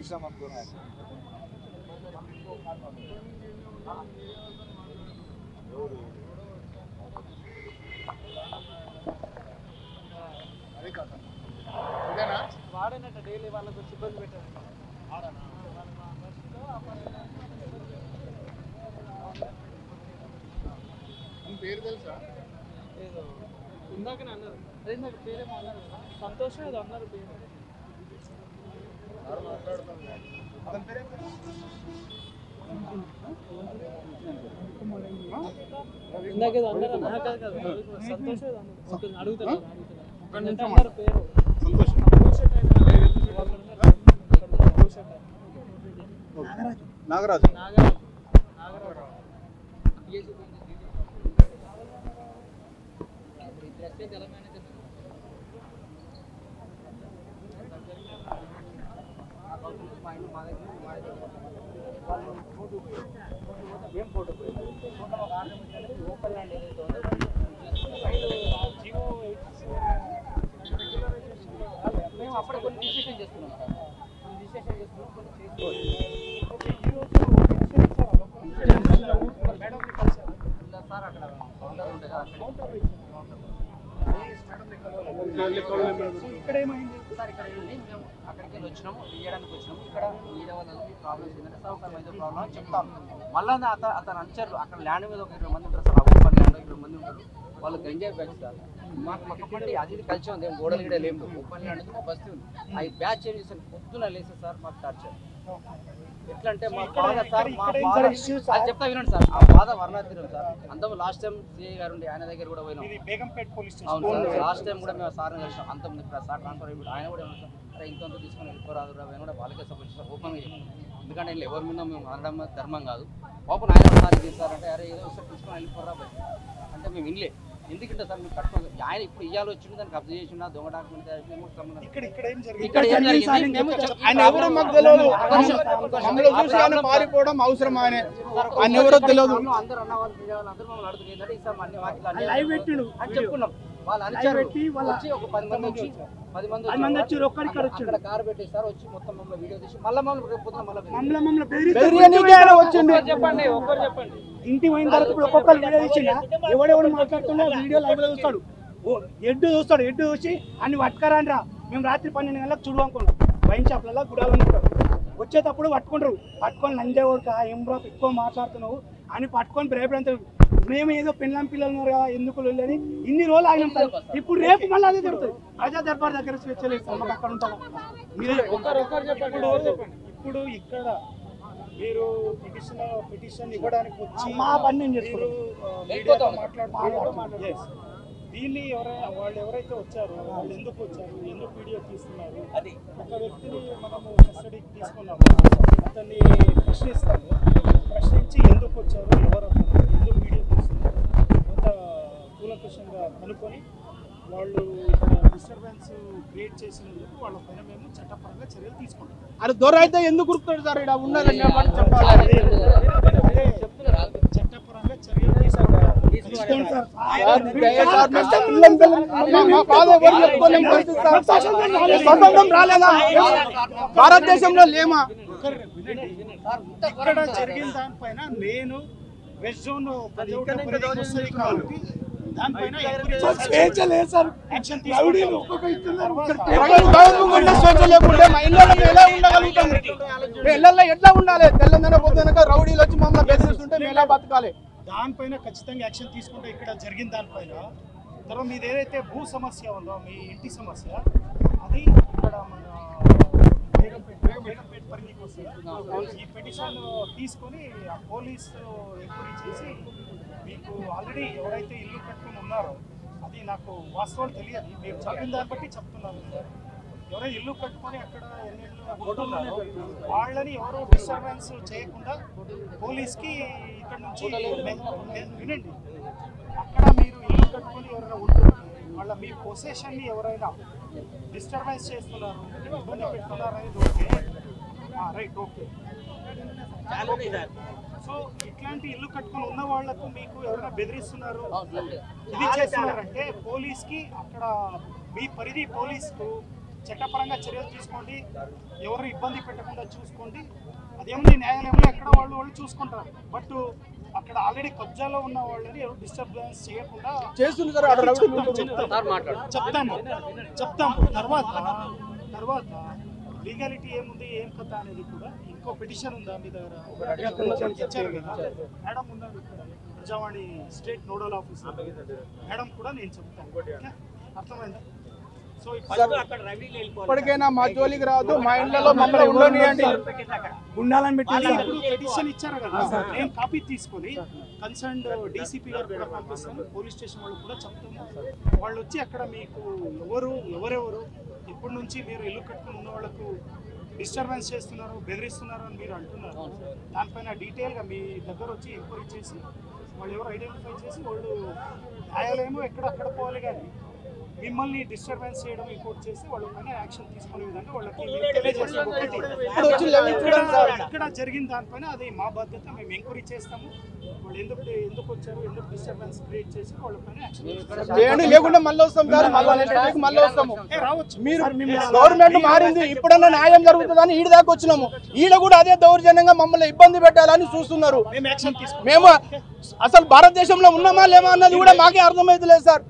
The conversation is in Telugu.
ఇష్టం అనుకున్నాను. వాడనట్ట డైలీ వాళ్ళకు వచ్చి ఇబ్బంది పెట్టారు. పేరు తెలుసా? ఏదో ఇందాకనే అన్నారు, ఇందాక పేరేమో అన్నారు కదా, సంతోషం ఏదో అన్నారు పేరు. అతని పేరే ఇందాక ఏదో అన్నారు, సంతోషం ఏదో అన్నారు, అడుగుతారు అన్నారు పేరు. నాగరాజు. ఏం ఫోటో ఓపెన్ ల్యాండ్ ఏదైతే ఉందో మేము అప్పుడే కొన్ని రిజిస్ట్రేషన్ చేస్తున్నాం సార్. రిజిస్ట్రేషన్ చేస్తున్నాం కొన్ని సార్ అక్కడ కౌంటర్ ఉంటాయి కదా, ఇక్కడ ఏమైంది సార్ ఇక్కడ ఏంటి మేము అక్కడికి వెళ్ళి వచ్చినాము, ఇవ్వడానికి వచ్చినాము. ఇక్కడ మీడియా వాళ్ళకి ప్రాబ్లమ్స్ ఏంటంటే సౌకర్యం అయితే ప్రాబ్లం అని చెప్తాం. మళ్ళీ అతను అంచారు అక్కడ ల్యాండ్ మీద ఒక 20 మంది ఉంటారు సార్, ఓపెన్ ల్యాండ్ 20 మంది ఉంటారు. వాళ్ళు గంజాయి బ్యాచ్ సార్. మాకు పక్కపండి అది కలిసి ఉంది, ఏం గోడలు గిడ లేము, ఓపెన్ ల్యాండ్ ఉంది, మా బస్తీ ఉంది. అవి బ్యాచ్ చేంజ్ చేసాను పొద్దున లేసి సార్ మాకు టార్చర్. ఎట్లా అంటే మా బాధ సార్, మా బాధ అది చెప్తా వినండి సార్. ఆ బాధ వర్ణాతీరం సార్. అంతకు లాస్ట్ టైం సిఐ గారు ఉండి ఆయన దగ్గర కూడా పోయినాం. అవును సార్, లాస్ట్ టైం కూడా మేము సార్ని కలిసాం. అంతమంది సార్ ట్రాన్స్ఫర్ అయిపోయి ఆయన కూడా ఏమన్నా సార్ ఇంత తీసుకొని వెళ్ళిపోరాదు ఆయన కూడా వాళ్ళకే సపోర్ట్ సార్ ఓపెన్గా చెప్పాను. ఎందుకంటే వీళ్ళు ఎవరి మీద మేము అనడం ధర్మం కాదు. ఓపెన్ ఆయన సార్ తీస్తారంటే అరే ఏదో ఒకసారి తీసుకొని వెళ్ళిపోరా అంటే మేము వినలే. ఎందుకంటే సార్ మీరు కట్టుకో ఆయన ఇప్పుడు ఇయ్యాలి వచ్చింది దానికి అబ్జర్వ్ చేసిన దొంగ డాక్యుమెంట్ పారిపోవడం అవసరం. ఆయన ఎవరో తెలియదు. అందరూ అన్న వాళ్ళు అందరూ మమ్మల్ని అడుగుతుంది ఈసారి అన్ని వాటిలో అని చెప్పుకున్నాం. వాళ్ళు అనిచారు వచ్చి ఒక 10 మంది వచ్చి 10 మంది వచ్చి అక్కడ కారు పెట్టేస్తారు, వచ్చి మొత్తం మమ్మల్ని వీడియో తీసి మళ్ళీ మమ్మల్ని పొద్దున చెప్పండి ఒక్కరు చెప్పండి. ఇంటి పోయిన తర్వాత ఇప్పుడు ఒక్కొక్కరు వీడియో తీసిందా, ఎవడెవడు మాట్లాడుతున్నా వీడియో లైవ్ లో చూస్తాడు, ఎడ్డు చూస్తాడు, ఎడ్డు చూసి అన్ని పట్టుకరాండ్రా మేము రాత్రి 12 గంటలకు చూడు అనుకున్నాం. వైన్ షాప్లలో గుడాలు అనుకుంటారు, వచ్చేటప్పుడు పట్టుకుంటారు, పట్టుకొని నంజేవాడుక ఎంబ్రా ఎక్కువ మాట్లాడుతున్నావు అని పట్టుకొని భయపడంతారు. మేము ఏదో పిల్లలు ఉన్నారు కదా ఎందుకు వెళ్ళని ఇన్ని రోజులు ఆగినాం సార్. ఇప్పుడు రేపు మళ్ళీ అదే జరుగుతుంది. ప్రజా దర్బార్ దగ్గర స్వేచ్ఛ లేదు సార్, మాకు అక్కడ ఉంటాం. ఇప్పుడు ఇక్కడ మీరు పిటిషన్ ఇవ్వడానికి వచ్చి మా పని నేను చేసుకుంటాం. దీన్ని వాళ్ళు ఎవరైతే వచ్చారో వాళ్ళు ఎందుకు వచ్చారు, ఎందుకు వీడియో తీస్తున్నారు, అది ఒక వ్యక్తిని మనము కస్టడీకి తీసుకున్నాము. అతన్ని ప్రశ్నిస్తాము, ప్రశ్నించి ఎందుకు వచ్చారు, ఎవరు ఎందుకు వీడియో తీస్తున్నారు కొంత కూలంకషంగా కనుక్కొని వాళ్ళు డిస్టర్బెన్స్ క్రియేట్ చేసినందుకు వాళ్ళ పైన మేము చట్టపరంగా చర్యలు తీసుకుంటాం. అది దొర అయితే ఎందుకు గుర్తుతాడు సార్? ఇక్కడ ఉన్నదని చెప్పాలి. చట్టపరంగా చర్యలు తీసుకుంటాం. స్వతంత్రం రాలేదా? భారతదేశంలో లేమా? ఇక్కడ జరిగిన దానిపైన నేను వెస్ట్ జోన్ కాబట్టి దానిపైన స్వేచ్ఛ లేదు సార్. యాక్షన్ స్వేచ్ఛ లేకుంటే మా ఇళ్ళలో ఎలా ఉండగలుగుతాం? ఇళ్ళల్లో ఎట్లా ఉండాలి? తెలంగాణ పొద్దునక రౌడీలు వచ్చి మమ్మల్ని బెదిరిస్తుంటే మేము ఎలా బతకాలి? దానిపైన ఖచ్చితంగా యాక్షన్ తీసుకుంటే ఇక్కడ జరిగిన దానిపైన తర్వాత మీది ఏదైతే భూ సమస్య ఉందో మీ ఇంటి సమస్య అది ఇక్కడ మన బేగంపేట పరిధికి వస్తుంది. ఈ పిటిషన్ తీసుకొని పోలీసు ఎంక్వైరీ చేసి మీకు ఆల్రెడీ ఎవరైతే ఇల్లు కట్టుకుని ఉన్నారో అది నాకు వాస్తవాలు తెలియదు, మీరు చెప్పిన దాన్ని బట్టి చెప్తున్నాను. ఎవరైనా ఇల్లు కట్టుకొని అక్కడ ఎన్నిళ్ళు వాళ్ళని ఎవరో డిస్టర్బెన్స్ చేయకుండా పోలీస్కి ఇక్కడ నుంచి వినండి. అక్కడ మీరు ఇల్లు కట్టుకొని ఎవరైనా ఉంటున్నారు వాళ్ళ మీ పొసెషన్ని ఎవరైనా డిస్టర్బెన్స్ చేస్తున్నారు, ఇబ్బంది పెడుతున్నారు అనేది ఓకే, రైట్, ఓకే. సో ఇట్లాంటి ఇల్లు కట్టుకొని ఉన్న వాళ్లకు మీకు ఎవరైనా బెదిరిస్తున్నారు, ఇది చేస్తున్నారంటే పోలీస్కి అక్కడ మీ పరిధి పోలీస్కు చట్టపరంగా చర్యలు తీసుకోండి, ఎవరు ఇబ్బంది పెట్టకుండా చూసుకోండి. అదేముంది న్యాయాలయంలో ఎక్కడ వాళ్ళు చూసుకుంటారు. బట్ అక్కడ ఆల్రెడీ కబ్జాలో ఉన్న వాళ్ళని ఎవరు డిస్టర్బెన్స్ చేయకుండా చెప్తాము. తర్వాత లీగాలిటీ ఏముంది ఏం కథ అనేది కూడా ఇంకో పిటిషన్ ఉందా మీ దగ్గర ఇచ్చారు కదా మేడం ఉన్నారు ఇక్కడ ప్రజావాణి స్టేట్ నోడల్ ఆఫీసర్ మేడం కూడా నేను చెప్తాను. అర్థమైందా? సో ఇప్పటికైనా మా జోలికి రాదు, మా ఇళ్లలో మమ్మల్ని ఉండనియండి. గుండాలని పెట్టి పిటిషన్ ఇచ్చారు కదా, నేను కాపీ తీసుకొని కన్సర్న్ డీసీపీ గారు కూడా పంపిస్తాను, పోలీస్ స్టేషన్ వాళ్ళు కూడా చెప్తాము. వాళ్ళు వచ్చి అక్కడ మీకు ఎవరెవరు ఇప్పటి నుంచి మీరు ఇల్లు కట్టుకుని ఉన్న వాళ్ళకు డిస్టర్బెన్స్ చేస్తున్నారు, బెదిరిస్తున్నారు అని మీరు అంటున్నారు. దానిపైన డీటెయిల్గా మీ దగ్గర వచ్చి ఎంక్వైరీ చేసి వాళ్ళు ఎవరు ఐడెంటిఫై చేసి వాళ్ళు న్యాయాలయమో అక్కడ పోవాలి, కానీ మిమ్మల్ని డిస్టర్బెన్స్ చేయడం ఇంకోటి చేసి వాళ్ళ పైన యాక్షన్ తీసుకునే విధంగా వాళ్ళకి ఇక్కడ జరిగిన దానిపైన అది మా బాధ్యత, మేము ఎంక్వైరీ చేస్తాము. వాళ్ళు ఎందుకు వచ్చారు, ఎందుకు డిస్టర్బెన్స్ క్రియేట్ చేసి వాళ్ళ పైన యాక్షన్ చేయండి. లేకుండా మళ్ళీ వస్తాం సార్, మళ్ళీ వస్తాము. మీరు గవర్నమెంట్ మారింది, ఇప్పుడన్నా న్యాయం జరుగుతుందని ఈడ దాకా వచ్చినాము. ఈడ కూడా అదే దౌర్జన్యంగా మమ్మల్ని ఇబ్బంది పెట్టాలని చూస్తున్నారు. మేము అసలు భారతదేశంలో ఉన్నామా లేమా అన్నది కూడా మాకే అర్థమైతలేదు సార్.